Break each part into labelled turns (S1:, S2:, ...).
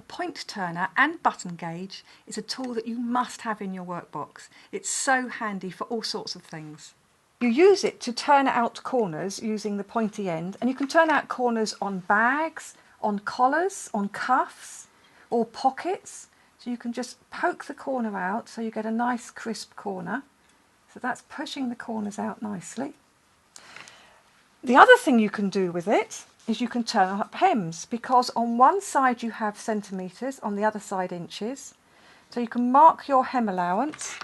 S1: point turner and button gauge is a tool that you must have in your workbox. It's so handy for all sorts of things. You use it to turn out corners using the pointy end, and you can turn out corners on bags, on collars, on cuffs or pockets. So you can just poke the corner out so you get a nice crisp corner. So that's pushing the corners out nicely. The other thing you can do with it is you can turn up hems, because on one side you have centimetres, on the other side inches. So you can mark your hem allowance.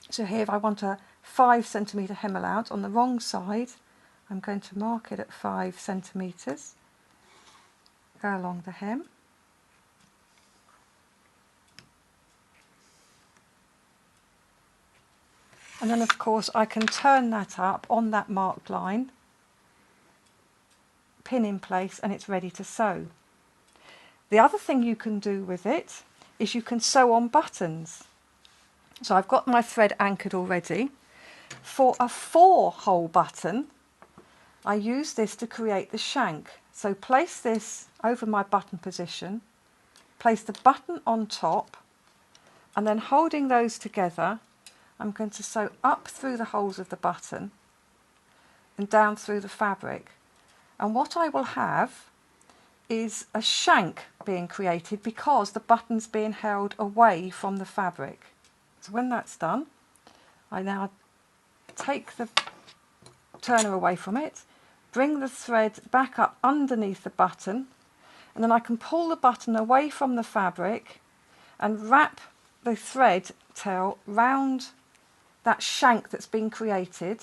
S1: So here, if I want a 5 centimetre hem allowance on the wrong side, I'm going to mark it at 5 centimetres. Go along the hem. And then of course I can turn that up on that marked line, pin in place, and it's ready to sew. The other thing you can do with it is you can sew on buttons. So I've got my thread anchored already. For a 4-hole button, I use this to create the shank. So place this over my button position, place the button on top, and then holding those together, I'm going to sew up through the holes of the button and down through the fabric. And what I will have is a shank being created because the button's being held away from the fabric. So when that's done, I now take the turner away from it, bring the thread back up underneath the button, and then I can pull the button away from the fabric and wrap the thread tail round that shank that's been created,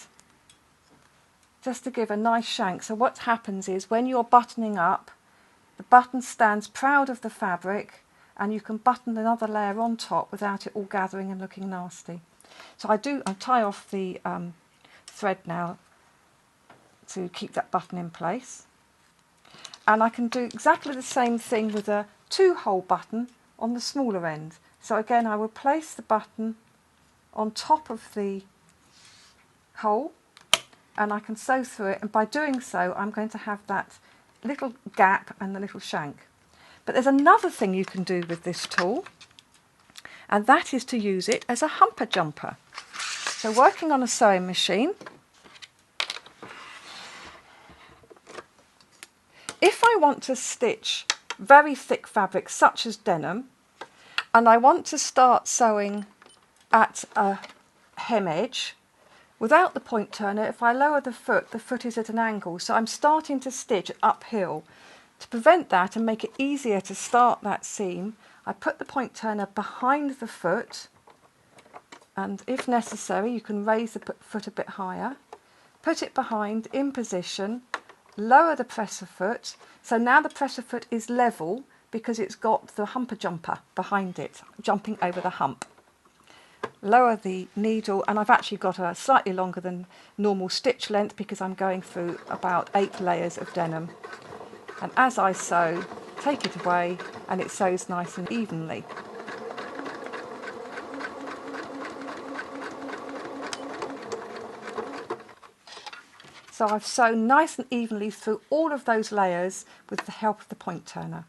S1: just to give a nice shank. So what happens is when you're buttoning up, the button stands proud of the fabric, and you can button another layer on top without it all gathering and looking nasty. So I tie off the thread now to keep that button in place. And I can do exactly the same thing with a 2-hole button on the smaller end. So again, I will place the button on top of the hole, and I can sew through it, and by doing so I'm going to have that little gap and the little shank. But there's another thing you can do with this tool, and that is to use it as a humper jumper. So working on a sewing machine, if I want to stitch very thick fabric such as denim, and I want to start sewing at a hem edge, without the point turner, if I lower the foot is at an angle, so I'm starting to stitch uphill. To prevent that and make it easier to start that seam, I put the point turner behind the foot, and if necessary you can raise the foot a bit higher, put it behind in position, lower the presser foot, so now the presser foot is level because it's got the humper jumper behind it, jumping over the hump. Lower the needle, and I've actually got a slightly longer than normal stitch length because I'm going through about 8 layers of denim. And as I sew, take it away and it sews nice and evenly. So I've sewn nice and evenly through all of those layers with the help of the point turner.